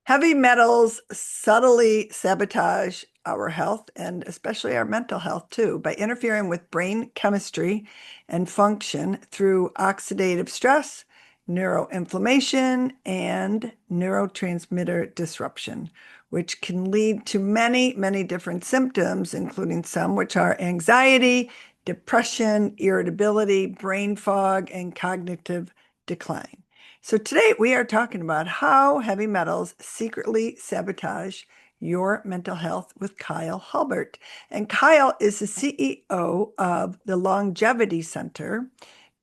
Heavy metals subtly sabotage our health and especially our mental health too by interfering with brain chemistry and function through oxidative stress, neuroinflammation, and neurotransmitter disruption, which can lead to many, many different symptoms, including some which are anxiety, depression, irritability, brain fog, and cognitive decline. So today we are talking about how heavy metals secretly sabotage your mental health with Kyle Hulbert. And Kyle is the CEO of the Longevity Center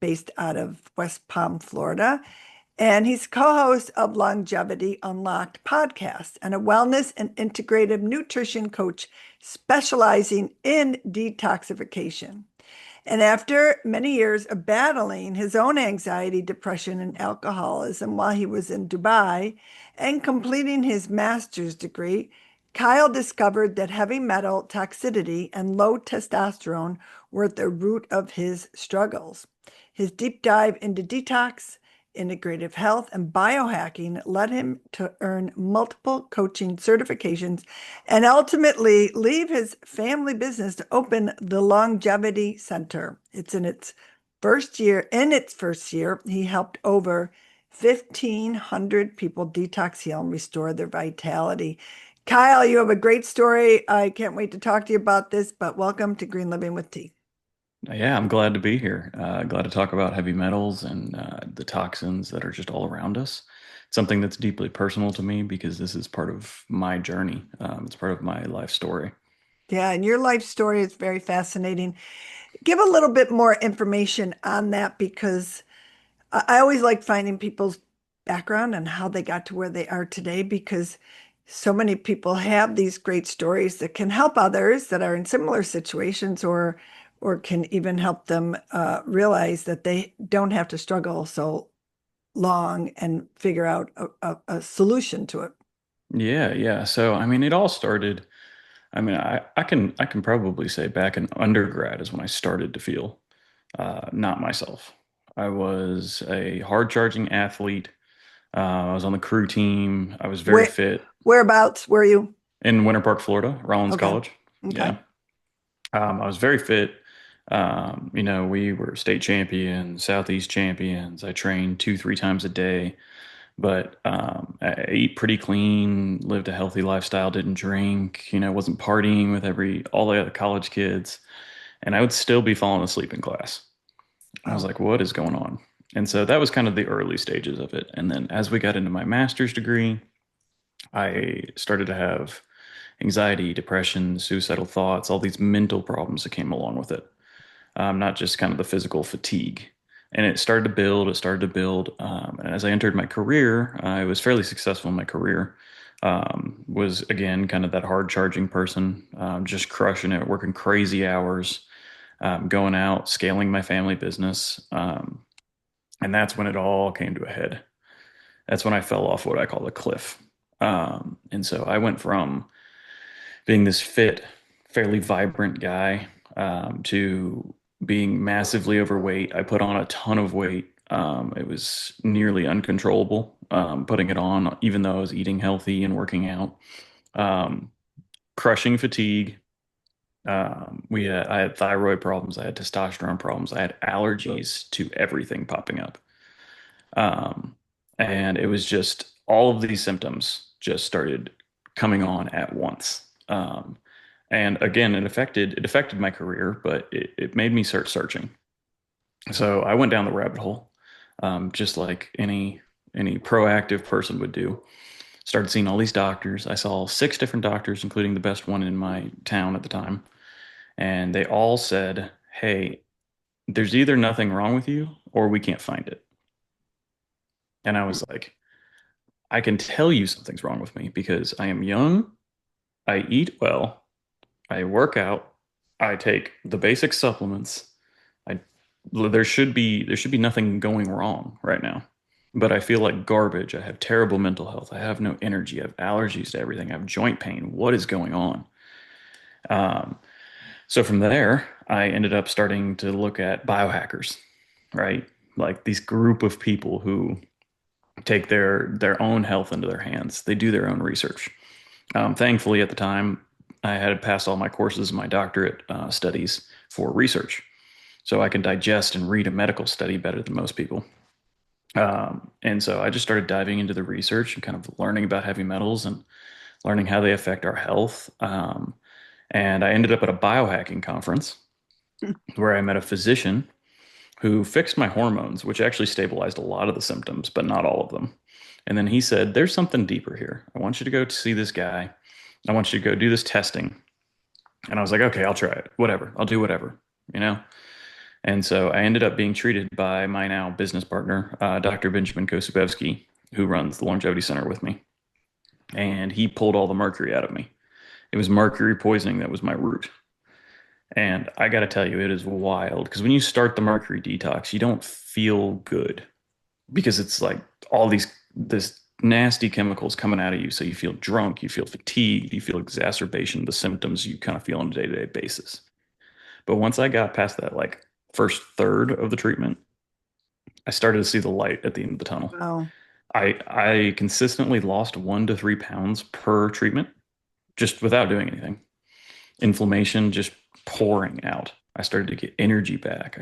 based out of West Palm, Florida. And he's co-host of Longevity Unlocked podcast and a wellness and integrative nutrition coach specializing in detoxification. And after many years of battling his own anxiety, depression, and alcoholism while he was in Dubai and completing his master's degree, Kyle discovered that heavy metal toxicity and low testosterone were at the root of his struggles. His deep dive into detox, integrative health, and biohacking led him to earn multiple coaching certifications and ultimately leave his family business to open the Longevity Center. It's in its first year. In its first year, he helped over 1,500 people detox, heal, and restore their vitality. Kyle, you have a great story. I can't wait to talk to you about this, but welcome to Green Living with Tea. Yeah, I'm glad to be here. Glad to talk about heavy metals and the toxins that are just all around us. It's something that's deeply personal to me because this is part of my journey. It's part of my life story. Yeah, and your life story is very fascinating. Give a little bit more information on that because I always like finding people's background and how they got to where they are today because so many people have these great stories that can help others that are in similar situations or can even help them realize that they don't have to struggle so long and figure out a solution to it. Yeah, yeah. So I mean, it all started. I can probably say back in undergrad is when I started to feel not myself. I was a hard charging athlete. I was on the crew team. I was very Where fit whereabouts were you? in Winter Park, Florida, Rollins Okay. College. Okay. Yeah. I was very fit. We were state champions, Southeast champions. I trained 2, 3 times a day, but I ate pretty clean, lived a healthy lifestyle, didn't drink, wasn't partying with all the other college kids. And I would still be falling asleep in class. I was Oh. like, what is going on? And so that was kind of the early stages of it. And then as we got into my master's degree, I started to have anxiety, depression, suicidal thoughts, all these mental problems that came along with it, not just kind of the physical fatigue. And it started to build, it started to build. And as I entered my career, I was fairly successful in my career. Was again kind of that hard charging person, just crushing it, working crazy hours, going out, scaling my family business. And that's when it all came to a head. That's when I fell off what I call the cliff. And so I went from being this fit, fairly vibrant guy to being massively overweight. I put on a ton of weight. It was nearly uncontrollable putting it on, even though I was eating healthy and working out. Um, Crushing fatigue. I had thyroid problems. I had testosterone problems. I had allergies to everything popping up. Um, and it was just all of these symptoms just started coming on at once. And again, it affected my career, but it made me start searching. So I went down the rabbit hole, just like any proactive person would do. Started seeing all these doctors. I saw 6 different doctors, including the best one in my town at the time, and they all said, "Hey, there's either nothing wrong with you or we can't find it." And I was like, I can tell you something's wrong with me because I am young, I eat well, I work out, I take the basic supplements. I there should be nothing going wrong right now. But I feel like garbage. I have terrible mental health. I have no energy. I have allergies to everything. I have joint pain. What is going on? Um, so from there, I ended up starting to look at biohackers, right? Like these group of people who take their own health into their hands. They do their own research. Thankfully, at the time, I had passed all my courses, my doctorate studies for research, so I can digest and read a medical study better than most people. And so I just started diving into the research and kind of learning about heavy metals and learning how they affect our health. And I ended up at a biohacking conference where I met a physician who fixed my hormones, which actually stabilized a lot of the symptoms, but not all of them. And then he said, "There's something deeper here. I want you to go to see this guy. I want you to go do this testing." And I was like, "Okay, I'll try it. Whatever. I'll do whatever, you know?" And so I ended up being treated by my now business partner, Dr. Benjamin Kosubevsky, who runs the Longevity Center with me. And he pulled all the mercury out of me. It was mercury poisoning that was my root. And I got to tell you, it is wild because when you start the mercury detox, you don't feel good because it's like all this nasty chemicals coming out of you. So you feel drunk, you feel fatigued, you feel exacerbation, the symptoms you kind of feel on a day-to-day basis. But once I got past that, like first third of the treatment, I started to see the light at the end of the tunnel. Wow. I consistently lost 1 to 3 pounds per treatment just without doing anything. Inflammation just pouring out. I started to get energy back.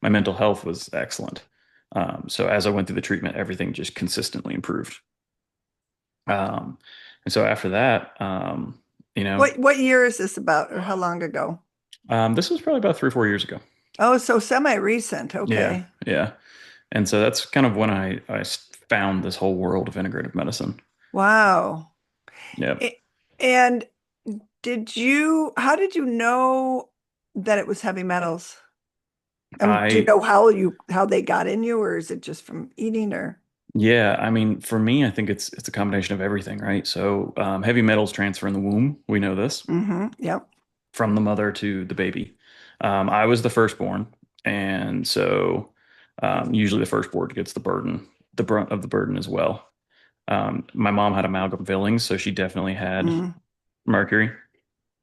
My mental health was excellent. So as I went through the treatment, everything just consistently improved. Um, and so after that, you know, What year is this about, or how long ago? this was probably about 3 or 4 years ago. Oh, so semi-recent. Yeah, Okay. yeah. And so that's kind of when I found this whole world of integrative medicine. Wow. Yep. A- And how did you know that it was heavy metals? And do you I, know how they got in you, or is it just from eating or? yeah, I mean, for me, I think it's a combination of everything, right? So, heavy metals transfer in the womb. We know this. Yep. From the mother to the baby. I was the firstborn, and so usually the firstborn gets the brunt of the burden as well. My mom had amalgam fillings, so she definitely had Mm, mercury.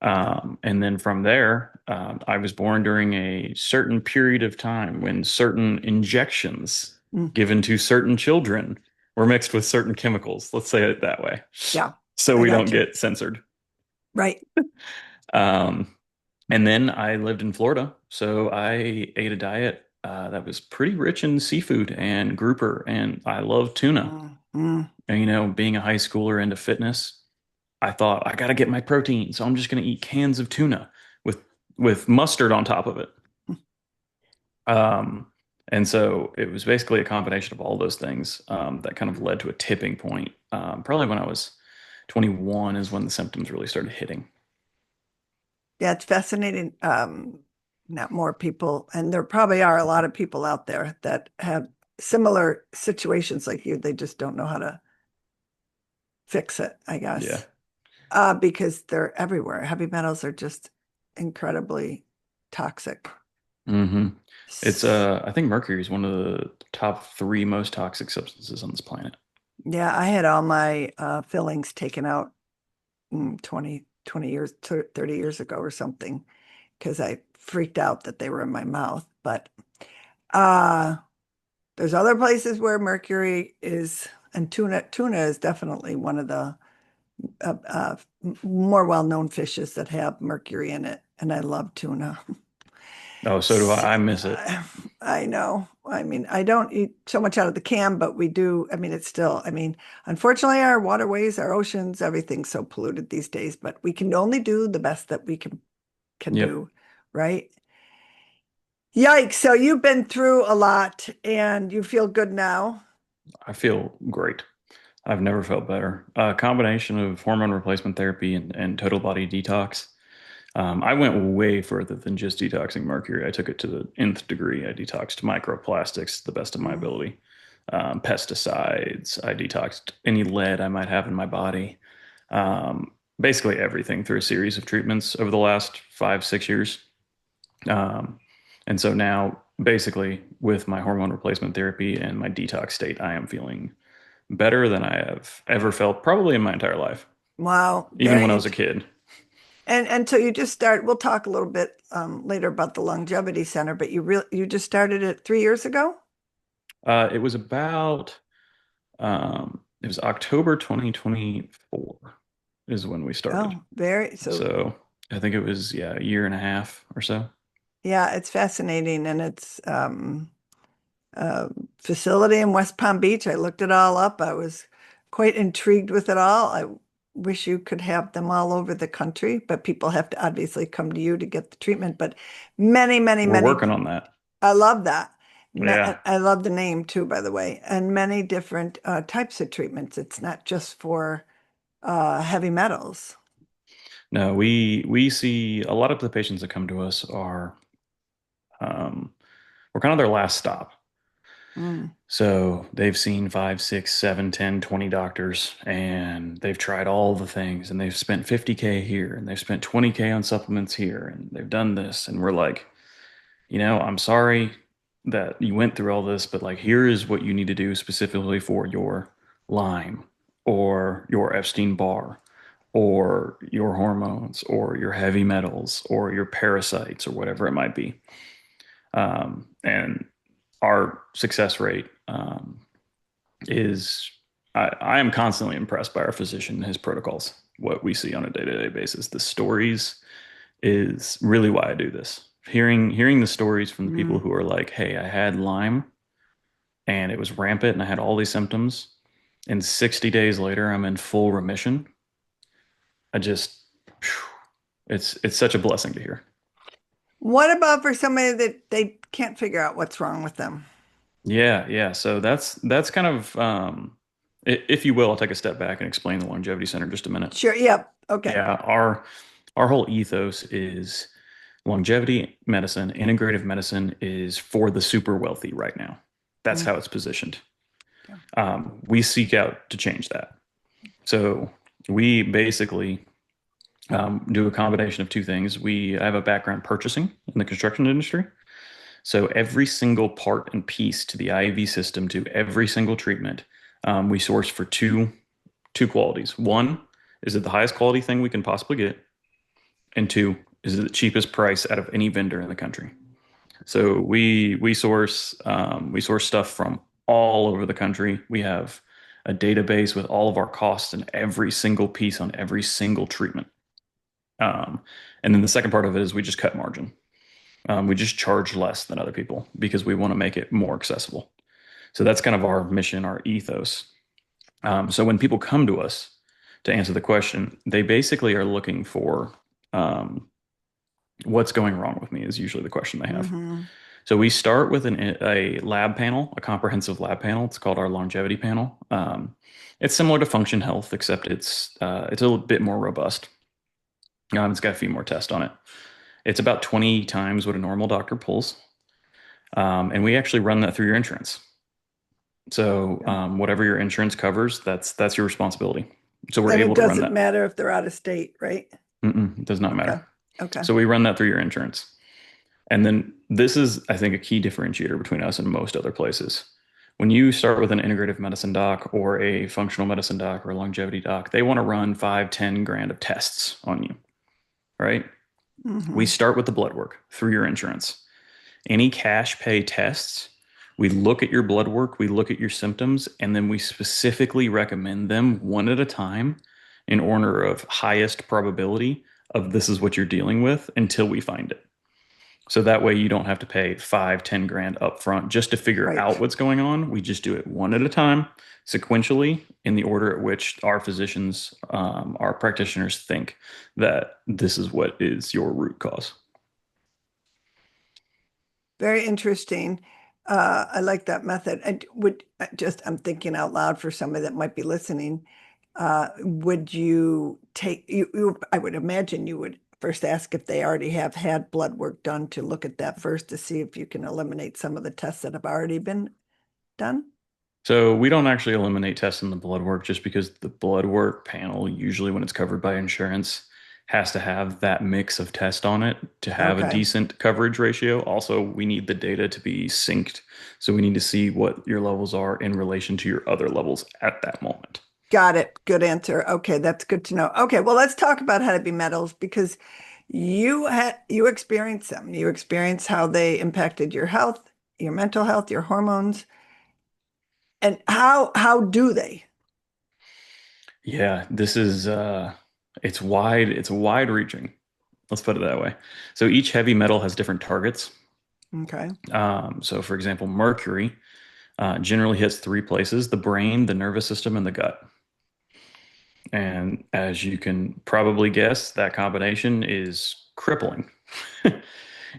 yep. And then from there, I was born during a certain period of time when certain injections Mm, given to certain children were mixed with certain chemicals. Let's say it that way, yeah, so I we don't got you. get censored. Right. Um, And then I lived in Florida, so I ate a diet that was pretty rich in seafood and grouper, and I love tuna. Mm, mm, And being a high schooler into fitness, I thought I got to get my protein, so I'm just going to eat cans of tuna with mustard on top of it. Um, and so it was basically a combination of all those things that kind of led to a tipping point. Probably when I was 21 is when the symptoms really started hitting. yeah, it's fascinating. Not more people, and there probably are a lot of people out there that have similar situations like you. They just don't know how to fix it, I Yeah. guess. Because they're everywhere. Heavy metals are just incredibly toxic. hmm It's S- I think mercury is one of the top three most toxic substances on this planet. Yeah, I had all my fillings taken out 20 years, 30 years ago or something, because I freaked out that they were in my mouth. But uh, there's other places where mercury is, and tuna is definitely one of the more well-known fishes that have mercury in it. And I love tuna. Oh, so do I. I miss it. I know. I mean, I don't eat so much out of the can, but we do. I mean, it's still, I mean, unfortunately, our waterways, our oceans, everything's so polluted these days, but we can only do the best that we can Yep. do, right? Yikes. So you've been through a lot and you feel good now. I feel great. I've never felt better. A combination of hormone replacement therapy and total body detox. I went way further than just detoxing mercury. I took it to the nth degree. I detoxed microplastics to the best of my Mm. ability. Pesticides. I detoxed any lead I might have in my body. Basically everything through a series of treatments over the last 5, 6 years. Um, and so now, basically, with my hormone replacement therapy and my detox state, I am feeling better than I have ever felt probably in my entire life, Wow, even when very I was a interesting. kid. And so you just start, we'll talk a little bit later about the longevity center, but you just started it 3 years ago? It was about It was October 2024 is when we started. Oh, very so So I think it was, yeah, a year and a half or so. yeah, it's fascinating and it's uh, facility in West Palm Beach. I looked it all up. I was quite intrigued with it all. I wish you could have them all over the country, but people have to obviously come to you to get the treatment. But many, many, We're many, working on that. I love that. Yeah. I love the name too, by the way, and many different types of treatments. It's not just for heavy metals. No, we see a lot of the patients that come to us are um, we're kind of their last stop. Mm, So they've seen 5, 6, 7, 10, 20 doctors, and they've tried all the things, and they've spent 50K here, and they've spent 20K on supplements here, and they've done this. And we're like, I'm sorry that you went through all this, but like, here is what you need to do specifically for your Lyme or your Epstein-Barr or your hormones or your heavy metals or your parasites or whatever it might be. And our success rate is I am constantly impressed by our physician and his protocols, what we see on a day-to-day basis. The stories is really why I do this. Hearing the stories from the people mm. who are like, hey, I had Lyme and it was rampant and I had all these symptoms. And 60 days later, I'm in full remission. I just, it's such a blessing to hear. What about for somebody that they can't figure out what's wrong with them? Yeah, yeah. So that's kind of, if you will, I'll take a step back and explain the longevity center just a minute. Sure. Yep. Okay. Yeah, our whole ethos is longevity medicine, integrative medicine is for the super wealthy right now. That's Mm, how it's positioned. yeah. We seek out to change that. So we basically do a combination of two things. We have a background purchasing in the construction industry. So every single part and piece to the IV system, to every single treatment, we source for two qualities. One, is it the highest quality thing we can possibly get? And two, is it the cheapest price out of any vendor in the country? So we source stuff from all over the country. We have a database with all of our costs and every single piece on every single treatment. Um, and then the second part of it is we just cut margin. We just charge less than other people because we want to make it more accessible. So that's kind of our mission, our ethos. So when people come to us to answer the question, they basically are looking for um, what's going wrong with me is usually the question they have. Hmm. So we start with a lab panel, a comprehensive lab panel. It's called our longevity panel. It's similar to Function Health, except it's a little bit more robust. It's got a few more tests on it. It's about 20 times what a normal doctor pulls, and we actually run that through your insurance. So whatever your insurance covers, that's your responsibility. So we're And it able to run doesn't that. matter if they're out of state, right? It does not Okay. matter. Okay. So we run that through your insurance. And then this is, I think, a key differentiator between us and most other places. When you start with an integrative medicine doc or a functional medicine doc or a longevity doc, they want to run 5, 10 grand of tests on you, right? We Hmm. start with the blood work through your insurance. Any cash pay tests, we look at your blood work, we look at your symptoms, and then we specifically recommend them one at a time in order of highest probability of this is what you're dealing with until we find it. So that way you don't have to pay 5, 10 grand up front just to figure out Right. what's going on. We just do it one at a time, sequentially, in the order at which our physicians, our practitioners think that this is what is your root cause. Very interesting. I like that method. And would I'm thinking out loud for somebody that might be listening. Would you take I would imagine you would first ask if they already have had blood work done to look at that first to see if you can eliminate some of the tests that have already been done. So we don't actually eliminate tests in the blood work just because the blood work panel, usually when it's covered by insurance, has to have that mix of test on it to have a Okay. decent coverage ratio. Also, we need the data to be synced. So we need to see what your levels are in relation to your other levels at that moment. Got it. Good answer. Okay, that's good to know. Okay, well, let's talk about heavy metals because you experience them. You experience how they impacted your health, your mental health, your hormones. And how do they? Yeah, this is it's wide reaching. Let's put it that way. So each heavy metal has different targets. Okay. So for example, mercury generally hits three places: the brain, the nervous system, and the gut. And as you can probably guess, that combination is crippling.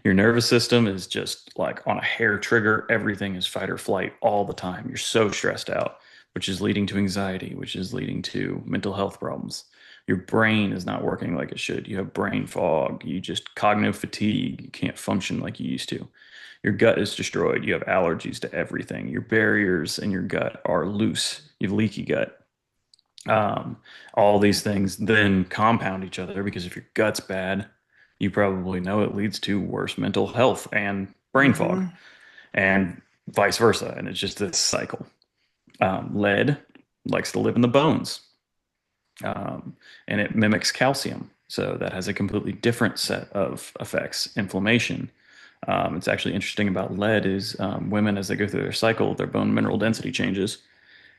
Your nervous system is just like on a hair trigger. Everything is fight or flight all the time. You're so stressed out, which is leading to anxiety, which is leading to mental health problems. Your brain is not working like it should. You have brain fog. You just cognitive fatigue. You can't function like you used to. Your gut is destroyed. You have allergies to everything. Your barriers in your gut are loose. You have leaky gut. Um, all these things then compound each other because if your gut's bad, you probably know it leads to worse mental health and brain fog, Hmm. and vice versa. And it's just this cycle. Lead likes to live in the bones, and it mimics calcium. So that has a completely different set of effects. Inflammation. It's actually interesting about lead is women, as they go through their cycle, their bone mineral density changes.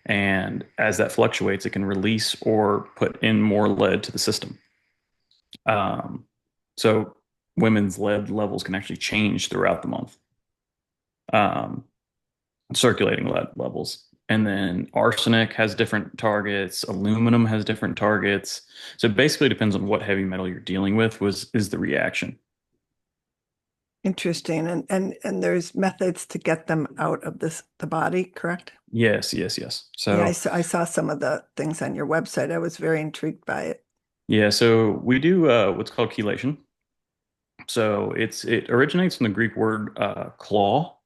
And as that fluctuates, it can release or put in more lead to the system. Um, so women's lead levels can actually change throughout the month, um, circulating lead levels. And then arsenic has different targets, aluminum has different targets. So it basically depends on what heavy metal you're dealing with was is the reaction. Interesting. And there's methods to get them out of the body, correct? Yes, yes, yes. Yeah, So I saw some of the things on your website. I was very intrigued by it. yeah, so we do what's called chelation. So it originates from the Greek word claw,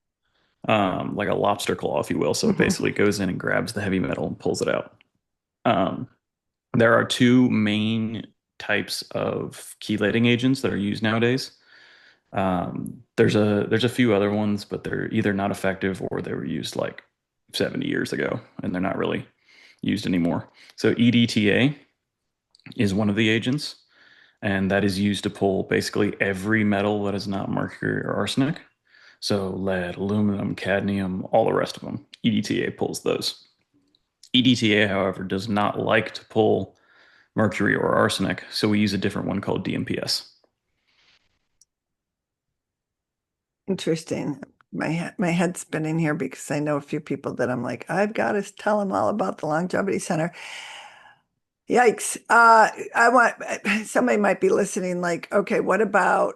like a lobster claw, if you will. So it Hmm. basically goes in and grabs the heavy metal and pulls it out. Um, there are two main types of chelating agents that are used nowadays. There's a few other ones, but they're either not effective or they were used like 70 years ago, and they're not really used anymore. So EDTA is one of the agents, and that is used to pull basically every metal that is not mercury or arsenic. So lead, aluminum, cadmium, all the rest of them. EDTA pulls those. EDTA, however, does not like to pull mercury or arsenic, so we use a different one called DMPS. Interesting. My head's spinning here because I know a few people that I'm like, I've got to tell them all about the Longevity Center. Yikes. I want somebody might be listening like, okay, what about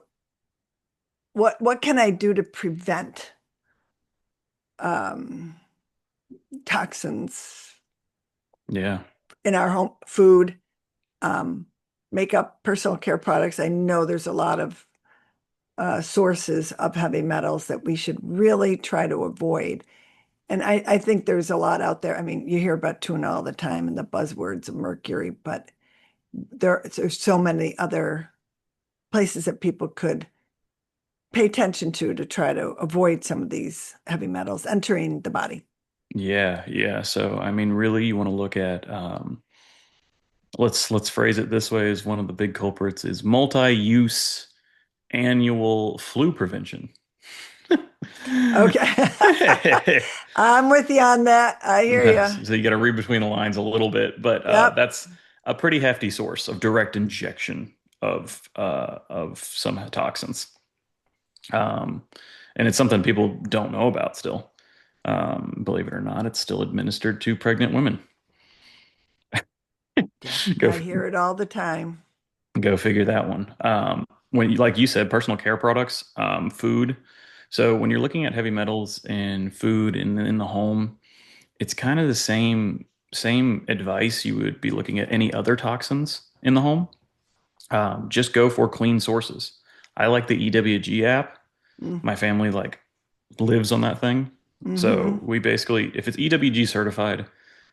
what can I do to prevent um toxins Yeah. in our home food, um, makeup, personal care products? I know there's a lot of sources of heavy metals that we should really try to avoid. And I think there's a lot out there. I mean, you hear about tuna all the time and the buzzwords of mercury, but there's so many other places that people could pay attention to try to avoid some of these heavy metals entering the body. Yeah, yeah. So I mean, really, you want to look at let's phrase it this way: is one of the big culprits is multi-use annual flu prevention. Okay. I'm with you on that. I hear you. So you got to read between the lines a little bit, but Yep. that's a pretty hefty source of direct injection of some toxins, um, and it's something people don't know about still. Believe it or not, it's still administered to pregnant women. Yep. Go I hear it all the time. go figure that one. Like you said, personal care products, food. So when you're looking at heavy metals in food in the home, it's kind of the same advice you would be looking at any other toxins in the home. Just go for clean sources. I like the EWG app. Mm. My family like lives on that thing. So Hmm. we basically, if it's EWG certified,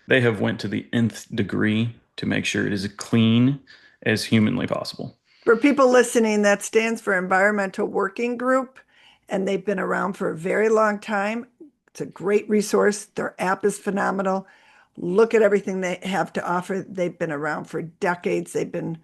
they have went to the nth degree to make sure it is as clean as humanly possible. For people listening, that stands for Environmental Working Group, and they've been around for a very long time. It's a great resource. Their app is phenomenal. Look at everything they have to offer. They've been around for decades. They've been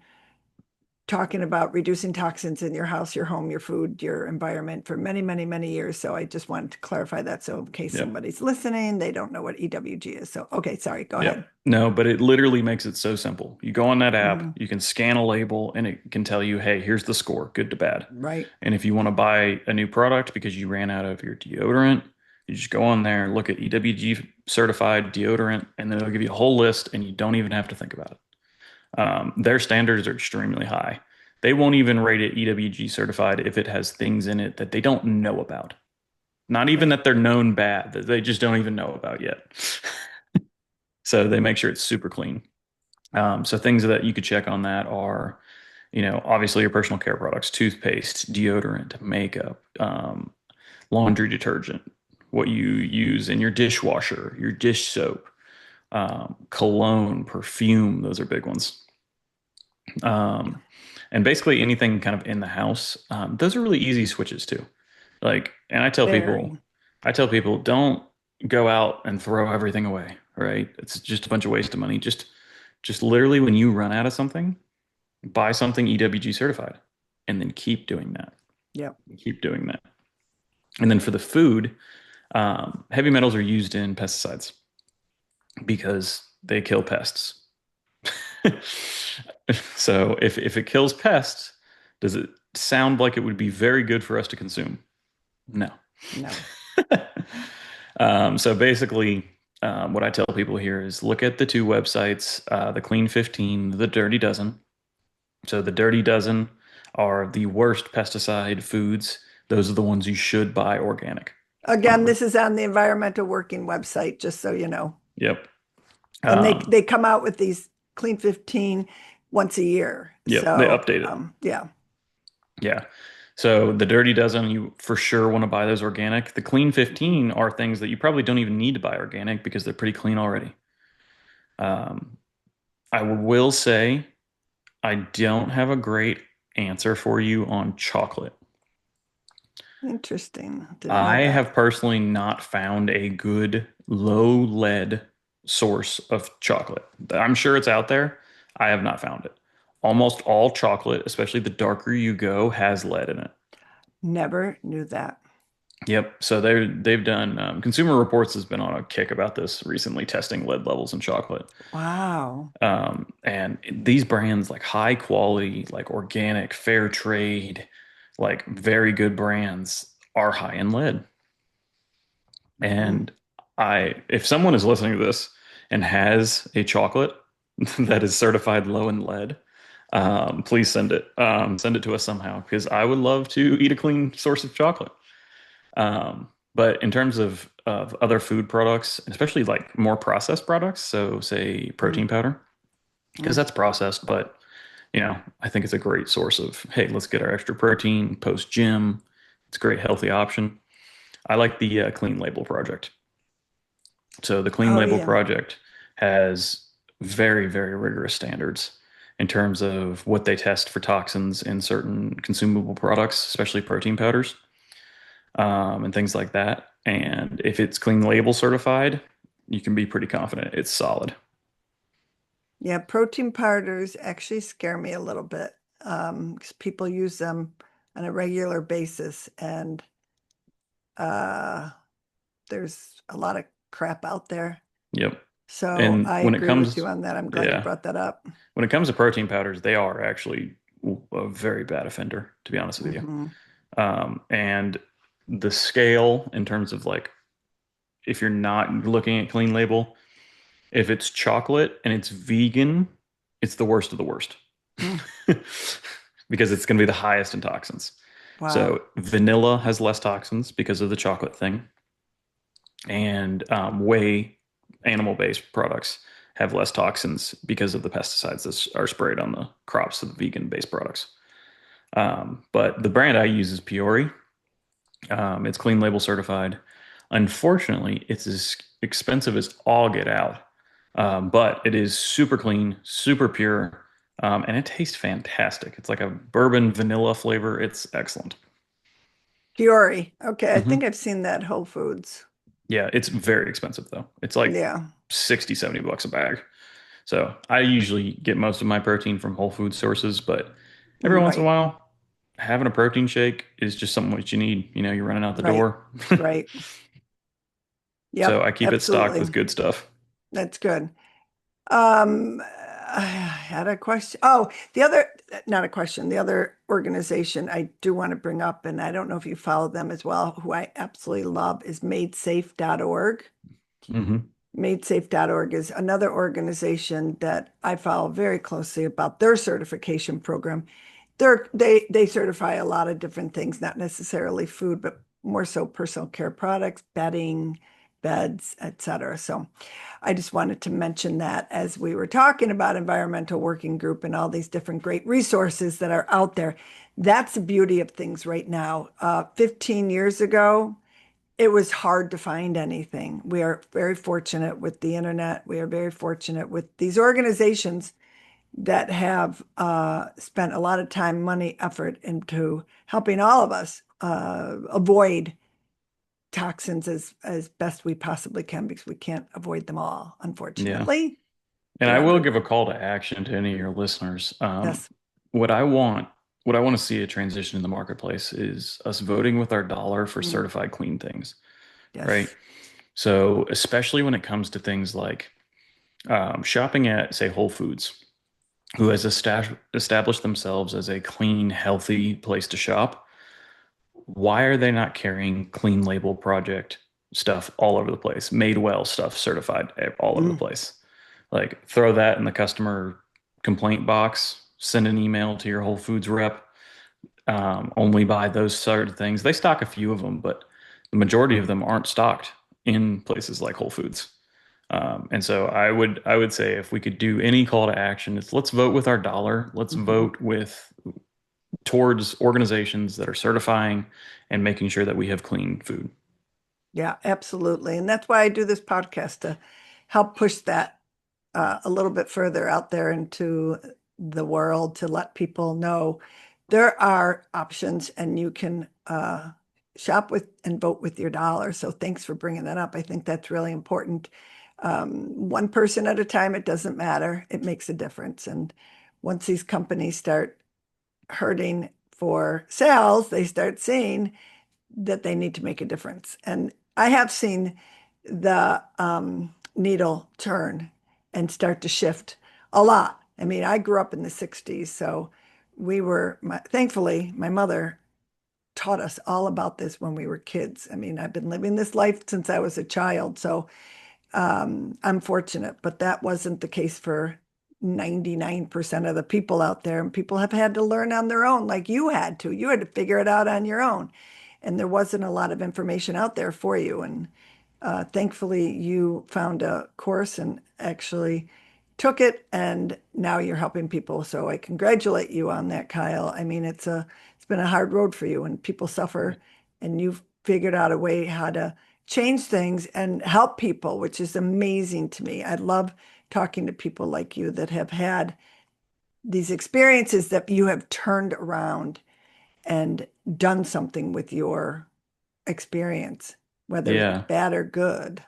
talking about reducing toxins in your house, your home, your food, your environment for many, many, many years. So I just wanted to clarify that. So in case Yep. somebody's listening, they don't know what EWG is. So, okay, sorry, go ahead. Yep. No, but it literally makes it so simple. You go on that app, Mhm. you can scan a label, and it can tell you, hey, here's the score, good to bad. Right. And if you want to buy a new product because you ran out of your deodorant, you just go on there, look at EWG certified deodorant, and then it'll give you a whole list, and you don't even have to think about it. Their standards are extremely high. They won't even rate it EWG certified if it has things in it that they don't know about. Not even Right. that they're known bad, that they just don't even know about yet. So they make sure it's super clean. So things that you could check on that are, obviously your personal care products, toothpaste, deodorant, makeup, laundry detergent, what you use in your dishwasher, your dish soap, cologne, perfume. Those are big ones. Yeah. Um, and basically anything kind of in the house. Those are really easy switches too. And Very. I tell people, don't go out and throw everything away, right? It's just a bunch of waste of money. Just literally when you run out of something, buy something EWG certified and then keep doing that. Yep. Keep doing that. And then for the food, heavy metals are used in pesticides because they kill pests. So if it kills pests, does it sound like it would be very good for us to consume? No. No. So basically, what I tell people here is look at the two websites, the Clean 15, the Dirty Dozen. So the Dirty Dozen are the worst pesticide foods. Those are the ones you should buy organic. Again, Um, this is on the environmental working website, just so you know. yep. And they Um, they come out with these Clean 15 once a year. yep. They So, update it. yeah. Yeah. So the Dirty Dozen, you for sure want to buy those organic. The Clean Mhm. 15 are things that you probably don't even need to buy organic because they're pretty clean already. Um, I will say I don't have a great answer for you on chocolate. Interesting. Didn't know I that. have personally not found a good low lead source of chocolate. I'm sure it's out there. I have not found it. Almost all chocolate, especially the darker you go, has lead in it. Never knew that. Yep. So they've done Consumer Reports has been on a kick about this recently, testing lead levels in chocolate. Wow. And these brands, like high quality, like organic, fair trade, like very good brands, are high in lead. Hmm. And if someone is listening to this and has a chocolate that is certified low in lead, please send it. Send it to us somehow because I would love to eat a clean source of chocolate. But in terms of other food products, and especially like more processed products, so say protein powder, because Mm. that's processed, but I think it's a great source of, hey, let's get our extra protein post gym. It's a great healthy option. I like the Clean Label Project. So the Clean Oh, Label yeah. Project has very, very rigorous standards in terms of what they test for toxins in certain consumable products, especially protein powders, and things like that. And if it's Clean Label certified, you can be pretty confident it's solid. Yeah, protein powders actually scare me a little bit 'cause people use them on a regular basis, and uh, there's a lot of crap out there. Yep. So And I when it agree with you comes, on that. I'm glad you yeah, brought that up. when it comes to protein powders, they are actually a very bad offender, to be honest with you. Hmm. And the scale in terms of like, if you're not looking at clean label, if it's chocolate and it's vegan, it's the worst of the worst Mm. because it's going to be the highest in toxins. Wow. So vanilla has less toxins because of the chocolate thing, and whey animal-based products have less toxins because of the pesticides that are sprayed on the crops of the vegan-based products. But the brand I use is Peori. It's clean label certified. Unfortunately, it's as expensive as all get out. But it is super clean, super pure, and it tastes fantastic. It's like a bourbon vanilla flavor. It's excellent. Fiore. Okay, I think Hmm. I've seen that Whole Foods. Yeah, it's very expensive though. It's like Yeah. 60, $70 a bag. So I usually get most of my protein from whole food sources, but Every once in a Right, while, having a protein shake is just something what you need. You know, you're running out the right, door. right. So Yep, I keep it stocked absolutely. with good stuff. That's good. I had a question. Oh, the other, not a question, the other organization I do want to bring up, and I don't know if you follow them as well, who I absolutely love is madesafe.org. Hmm. Madesafe.org is another organization that I follow very closely about their certification program. They certify a lot of different things, not necessarily food, but more so personal care products, bedding, beds, etc. So I just wanted to mention that as we were talking about environmental working group and all these different great resources that are out there. That's the beauty of things right now. 15 years ago, it was hard to find anything. We are very fortunate with the internet. We are very fortunate with these organizations that have spent a lot of time, money, effort into helping all of us avoid toxins as best we possibly can because we can't avoid them all, Yeah. unfortunately. And They're I will give a everywhere. call to action to any of your listeners. Yes, What I want, what I want to see a transition in the marketplace is us voting with our dollar for mm, certified clean things, right? yes, So especially when it comes to things like shopping at, say, Whole Foods, who has established themselves as a clean, healthy place to shop. Why are they not carrying clean label project stuff all over the place? Made well stuff certified all over the mm, place. Like throw that in the customer complaint box, send an email to your Whole Foods rep. Only buy those sort of things. They stock a few of them, but the majority of them aren't stocked in places like Whole Foods. And so I would say if we could do any call to action, it's let's vote with our dollar. Let's mhm. vote with towards organizations that are certifying and making sure that we have clean food. Yeah, absolutely. And that's why I do this podcast to help push that a little bit further out there into the world to let people know there are options and you can shop with and vote with your dollar. So thanks for bringing that up. I think that's really important. One person at a time, it doesn't matter. It makes a difference. And once these companies start hurting for sales, they start seeing that they need to make a difference. And I have seen the needle turn and start to shift a lot. I mean, I grew up in the 60s, so thankfully, my mother taught us all about this when we were kids. I mean, I've been living this life since I was a child, so I'm fortunate, but that wasn't the case for 99% of the people out there. And people have had to learn on their own, like you had to. You had to figure it out on your own. And there wasn't a lot of information out there for you. And thankfully, you found a course and actually took it, and now you're helping people. So I congratulate you on that, Kyle. I mean, it's been a hard road for you, and people suffer, and you've figured out a way how to change things and help people, which is amazing to me. I love talking to people like you that have had these experiences that you have turned around and done something with your experience, whether it's Yeah. bad or good.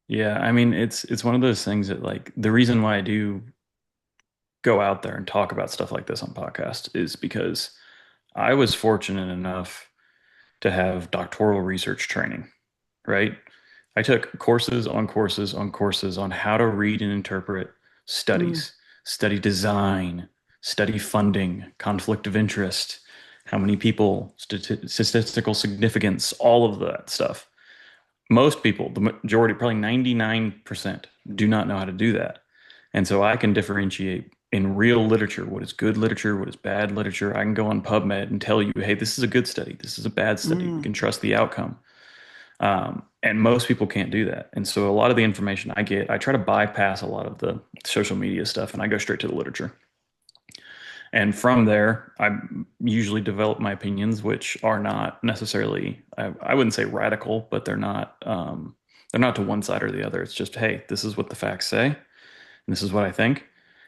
Yeah. I mean, it's one of those things that like the reason why I do go out there and talk about stuff like this on podcast is because I was fortunate enough to have doctoral research training, right? I took courses on courses on courses on how to read and interpret Mm, studies, study design, study funding, conflict of interest, how many people, statistical significance, all of that stuff. Most people, the majority, probably 99%, do not know how to do that. And so I can differentiate in real literature what is good literature, what is bad literature. I can go on PubMed and tell you, hey, this is a good study, this is a bad study. We mm, can trust the outcome. And most people can't do that. And so a lot of the information I get, I try to bypass a lot of the social media stuff and I go straight to the literature. And from there, I usually develop my opinions, which are not necessarily, I wouldn't say radical, but they're not to one side or the other. It's just, hey, this is what the facts say, and this is what I think.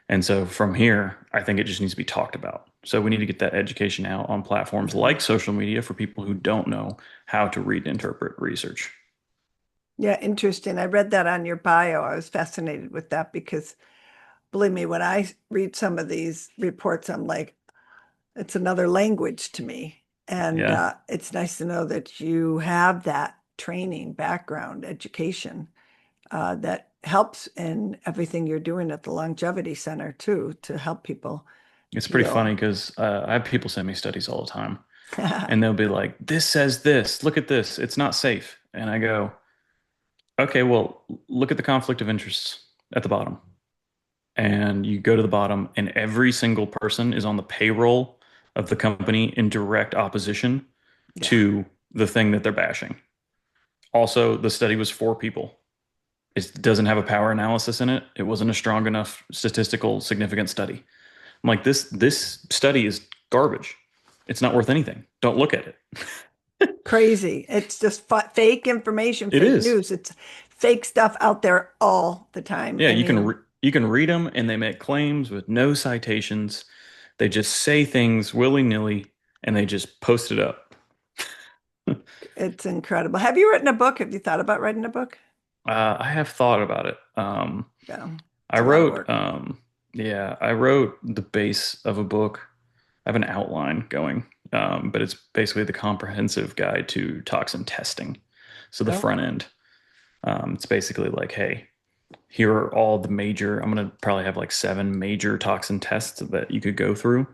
And so from here, I think it just needs to be talked about. So we need to get that education out on platforms mhm. like social media for people who don't know how to read and interpret research. Yeah, interesting. I read that on your bio. I was fascinated with that because believe me, when I read some of these reports, I'm like, It's another language to me. And Yeah. it's nice to know that you have that training, background, education that helps in everything you're doing at the Longevity Center too, to help people It's pretty heal. funny because I have people send me studies all the time, and they'll be like, "This says this. Look at this. It's not safe." And I go, "Okay, well, look at the conflict of interests at the bottom." And you go to the bottom, and every single person is on the payroll of the company in direct opposition Yeah, to the thing that they're bashing. Also, the study was four people. It doesn't have a power analysis in it. It wasn't a strong enough statistical significant study. I'm like, this study is garbage. It's not worth anything. Don't look at it. crazy. It's just fake information, It fake is. news. It's fake stuff out there all the time. Yeah, And you, you can read them and they make claims with no citations. They just say things willy-nilly and they just post it up. it's incredible. Have you written a book? Have you thought about writing a book? I have thought about it. Yeah, I it's a lot of wrote, work. yeah, I wrote the base of a book. I have an outline going, but it's basically the comprehensive guide to toxin testing. So the front Okay. end, it's basically like, hey, here are all the major, I'm going to probably have like seven major toxin tests that you could go through.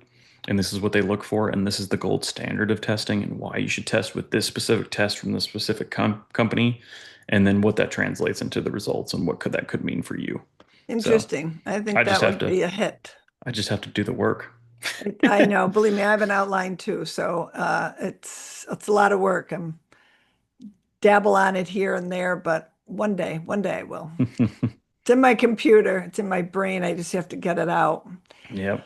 And this is what they look for. And this is the gold standard of testing and why you should test with this specific test from this specific company. And then what that translates into the results and what that could mean for you. So Interesting. I I think just that have would to, be a hit. I just have to do the work. I know, believe me, I have an outline too, so it's a lot of work. I'm dabble on it here and there, but one day I will. It's in my computer, it's in my brain. I just have to get it out. Yep.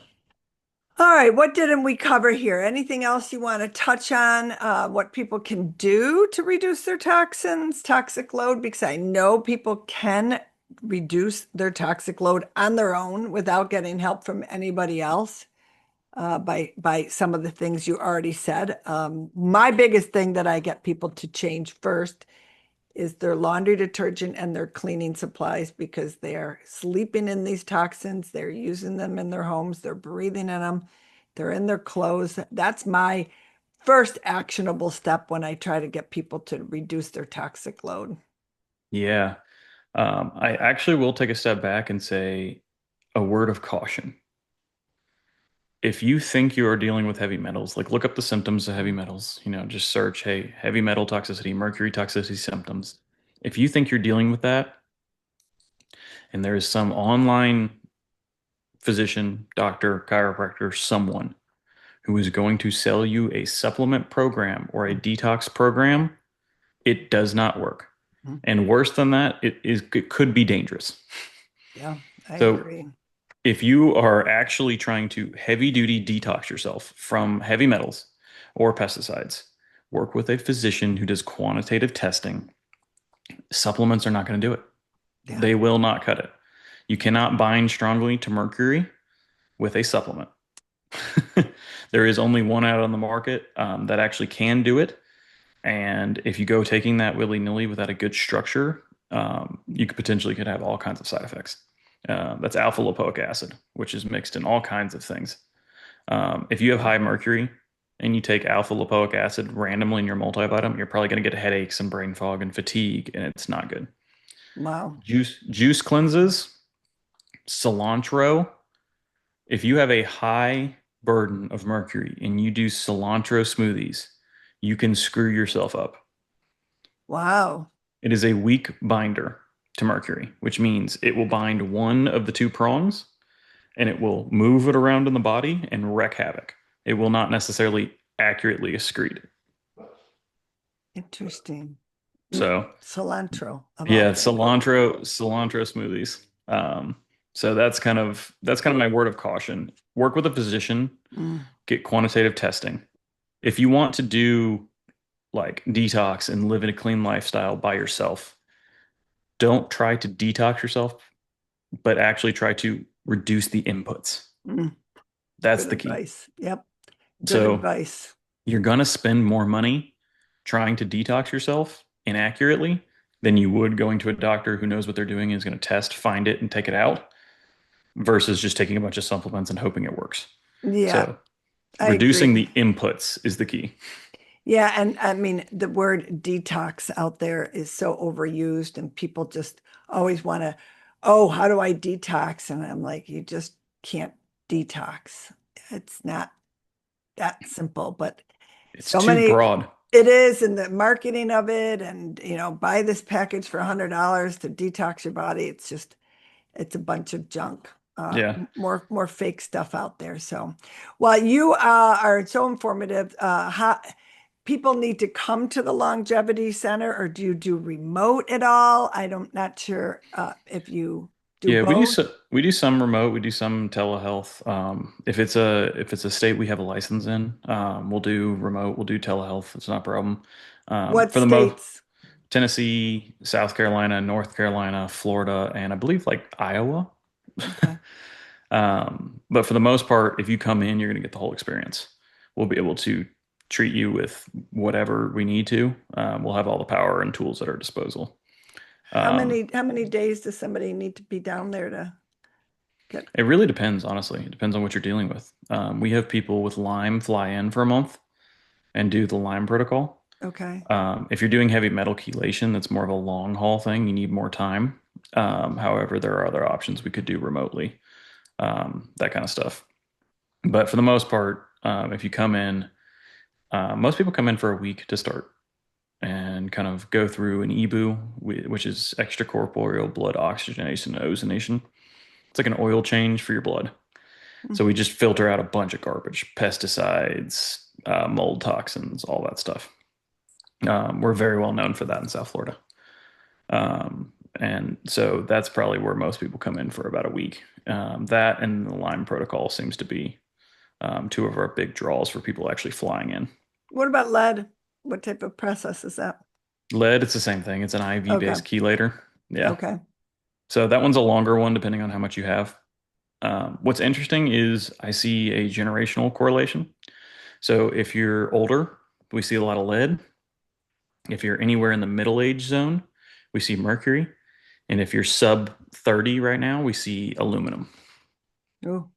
All right, what didn't we cover here? Anything else you want to touch on? What people can do to reduce their toxins, toxic load? Because I know people can reduce their toxic load on their own without getting help from anybody else. By some of the things you already said. My biggest thing that I get people to change first is their laundry detergent and their cleaning supplies because they are sleeping in these toxins, they're using them in their homes, they're breathing in them, they're in their clothes. That's my first actionable step when I try to get people to reduce their toxic load. Yeah. I actually will take a step back and say a word of caution. If you think you are dealing with heavy metals, like look up the symptoms of heavy metals, just search, hey, heavy metal toxicity, mercury toxicity symptoms. If you think you're dealing with that, and there is some online physician, doctor, chiropractor, someone who is going to sell you a supplement program or a detox program, it does not work. Mhm. And worse than that, it could be dangerous. Yeah, I So agree. if you are actually trying to heavy duty detox yourself from heavy metals or pesticides, work with a physician who does quantitative testing. Supplements are not going to do it. Yeah, They will not cut it. You cannot bind strongly to mercury with a supplement. There is only one out on the market that actually can do it. And if you go taking that willy-nilly without a good structure, you could have all kinds of side effects. That's alpha lipoic acid, which is mixed in all kinds of things. If you have high mercury and you take alpha lipoic acid randomly in your multivitamin, you're probably going to get headaches and brain fog and fatigue, and it's not good. wow. Juice cleanses, cilantro. If you have a high burden of mercury and you do cilantro smoothies, you can screw yourself up. Wow. It is a weak binder to mercury, which means it will bind one of the two prongs and it will move it around in the body and wreak havoc. It will not necessarily accurately excrete. Interesting. So, Cilantro of all yeah, things. cilantro smoothies. So that's kind of my word of caution. Work with a physician, Mm, get quantitative testing. If you want to do like detox and live in a clean lifestyle by yourself, don't try to detox yourself, but actually try to reduce the inputs. mm. That's Good the key. advice. Yep. Good So advice. you're gonna spend more money trying to detox yourself inaccurately than you would going to a doctor who knows what they're doing and is going to test, find it, and take it out versus just taking a bunch of supplements and hoping it works. Yeah. So I Reducing agree. the inputs is the key. Yeah, and I mean, the word detox out there is so overused, and people just always want to, oh, how do I detox? And I'm like, you just can't detox. It's not that simple, but It's so too many, broad. it is, and the marketing of it, and buy this package for $100 to detox your body. It's just, it's a bunch of junk. Yeah. More fake stuff out there. So, well, you are so informative. How people need to come to the longevity center, or do you do remote at all? I'm not sure if you do Yeah, both. we do some remote, we do some telehealth. If it's a state we have a license in, we'll do remote, we'll do telehealth. It's not a problem. What For the most, states? Tennessee, South Carolina, North Carolina, Florida, and I believe like Iowa. Okay. But for the most part, if you come in, you're going to get the whole experience. We'll be able to treat you with whatever we need to. We'll have all the power and tools at our disposal. Um, How many days does somebody need to be down there to get? it really depends, honestly. It depends on what you're dealing with. We have people with Lyme fly in for a month and do the Lyme protocol. Okay. If you're doing heavy metal chelation, that's more of a long haul thing. You need more time. However, there are other options we could do remotely, that kind of stuff. But for the most part, if you come in, most people come in for a week to start and kind of go through an EBU, which is extracorporeal blood oxygenation and ozonation. It's like an oil change for your blood. So we just filter out a bunch of garbage, pesticides, mold toxins, all that stuff. We're very well known for that in South Florida. And so that's probably where most people come in for about a week. That and the Lyme protocol seems to be two of our big draws for people actually flying in. What about lead? What type of process is that? Lead, it's the same thing. It's an IV Okay. based chelator. Yeah. Okay. So that one's a longer one depending on how much you have. What's interesting is I see a generational correlation. So if you're older, we see a lot of lead. If you're anywhere in the middle age zone, we see mercury. And if you're sub 30 right now, we see aluminum. Oh,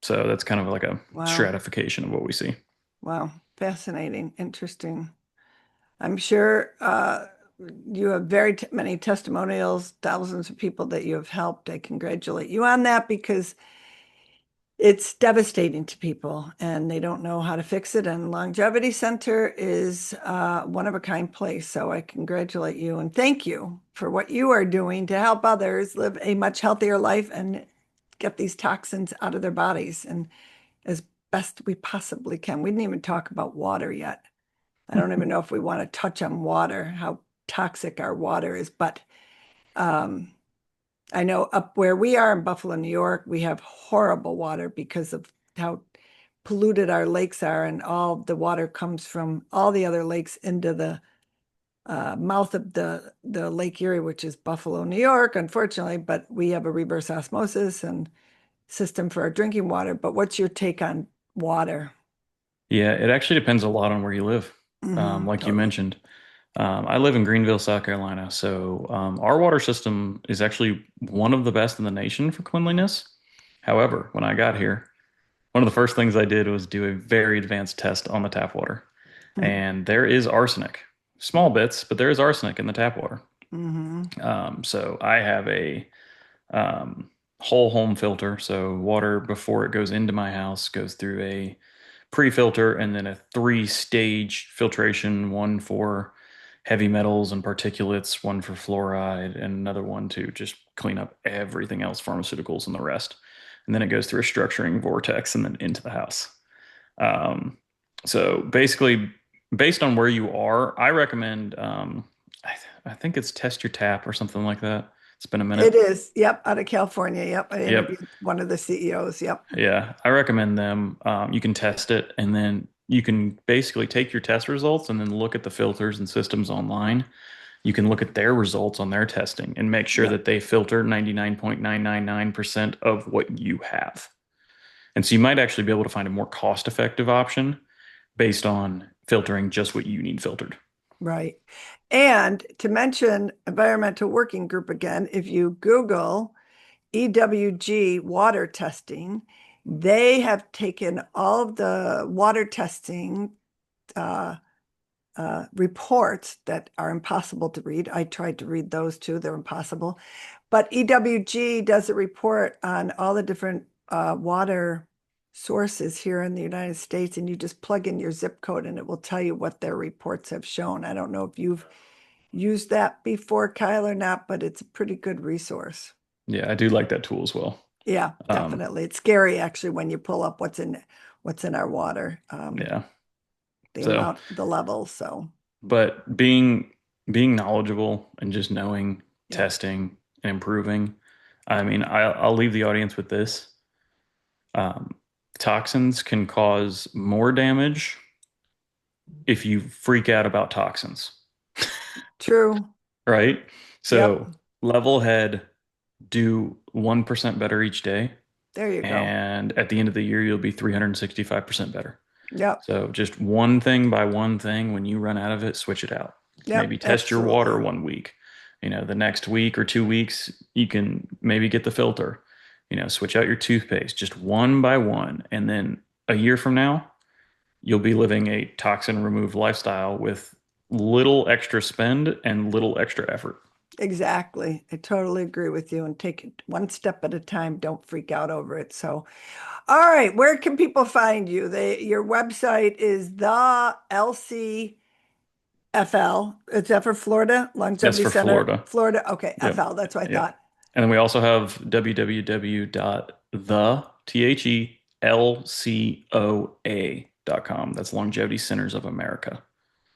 So that's kind of like a wow. stratification of what we see. Wow. Fascinating. Interesting. I'm sure you have very t many testimonials, thousands of people that you have helped. I congratulate you on that because it's devastating to people and they don't know how to fix it. And Longevity Center is one of a kind place. So I congratulate you and thank you for what you are doing to help others live a much healthier life and get these toxins out of their bodies and as best we possibly can. We didn't even talk about water yet. I don't even know if we want to touch on water, how toxic our water is, but um, I know up where we are in Buffalo, New York, we have horrible water because of how polluted our lakes are, and all the water comes from all the other lakes into the mouth of the Lake Erie, which is Buffalo, New York, unfortunately. But we have a reverse osmosis and system for our drinking water. But what's your take on water? Yeah, it actually depends a lot on where you live. Like you Totally. mentioned, I live in Greenville, South Carolina. So our water system is actually one of the best in the nation for cleanliness. However, when I got here, one of the first things I did was do a very advanced test on the tap water. And there is arsenic, small bits, but there is arsenic in the tap water. Hmm. So I have a um, whole home filter. So water before it goes into my house goes through a pre-filter and then a three-stage filtration, one for heavy metals and particulates, one for fluoride, and another one to just clean up everything else, pharmaceuticals and the rest. And then it goes through a structuring vortex and then into the house. Um, so basically, based on where you are, I recommend, I think it's test your tap or something like that. It's been a It minute. is. Yep. Out of California. Yep. I Yep. interviewed one of the CEOs. Yep. Yeah, I recommend them. You can test it and then you can basically take your test results and then look at the filters and systems online. You can look at their results on their testing and make sure Yep. that they filter 99.999% of what you have. And so you might actually be able to find a more cost-effective option based on filtering just what you need filtered. Right. And to mention Environmental Working Group again, if you Google EWG water testing, They have taken all of the water testing uh, reports that are impossible to read. I tried to read those too, they're impossible. But EWG does a report on all the different water sources here in the United States, and you just plug in your zip code and it will tell you what their reports have shown. I don't know if you've used that before, Kyle, or not, but it's a pretty good resource. Yeah, I do like that tool as well. Yeah, Um, definitely. It's scary actually when you pull up what's in our water, yeah. the So, amount, the levels. So but being knowledgeable and just knowing, yeah, testing and improving. I mean, I'll leave the audience with this. Um, Toxins can cause more damage if you freak out about toxins, true. right? Yep. So level head, do 1% better each day. There you go. And at the end of the year, you'll be 365% better. Yep. So just one thing by one thing, when you run out of it, switch it out. Yep. Maybe test your water Absolutely. 1 week. The next week or 2 weeks, you can maybe get the filter. Switch out your toothpaste just one by one. And then a year from now, you'll be living a toxin removed lifestyle with little extra spend and little extra effort. Exactly. I totally agree with you and take it one step at a time. Don't freak out over it. So, all right, where can people find you? Your website is the LCFL. Is that for Florida That's Longevity for Center, Florida. Florida? Okay, Yep. FL. That's what I Yep. thought. And then we also have www.thelcoa.com. That's Longevity Centers of America.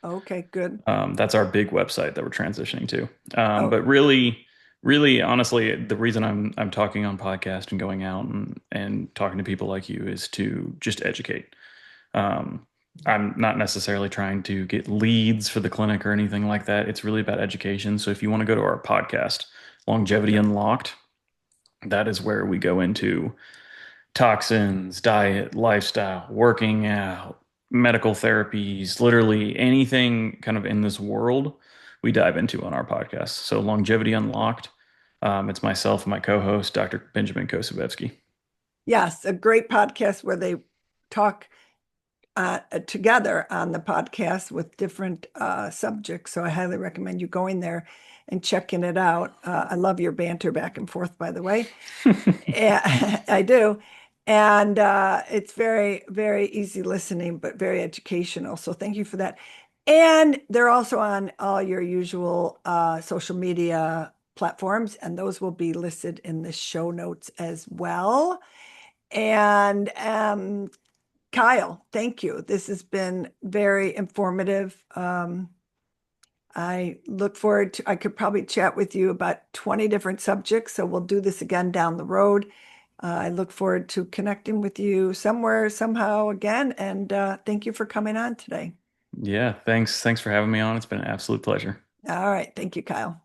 Okay, good. That's our big website that we're transitioning to. Oh, But really, really, honestly, the reason I'm talking on podcast and going out and talking to people like you is to just educate. Um, I'm not necessarily trying to get leads for the clinic or anything like that. It's really about education. So if you want to go to our podcast, Longevity okay. Unlocked, that is where we go into toxins, diet, lifestyle, working out, medical therapies, literally anything kind of in this world we dive into on our podcast. So Longevity Unlocked. It's myself and my co-host, Dr. Benjamin Kosubevsky. Yes, a great podcast where they talk together on the podcast with different subjects. So I highly recommend you going there and checking it out. I love your banter back and forth, by the way. I do. And it's very, very easy listening, but very educational. So thank you for that. And they're also on all your usual social media platforms, and those will be listed in the show notes as well. And Kyle, thank you. This has been very informative. I look forward to, I could probably chat with you about 20 different subjects, so we'll do this again down the road. I look forward to connecting with you somewhere, somehow again, and thank you for coming on today. Yeah, thanks. Thanks for having me on. It's been an absolute pleasure. All right. Thank you, Kyle.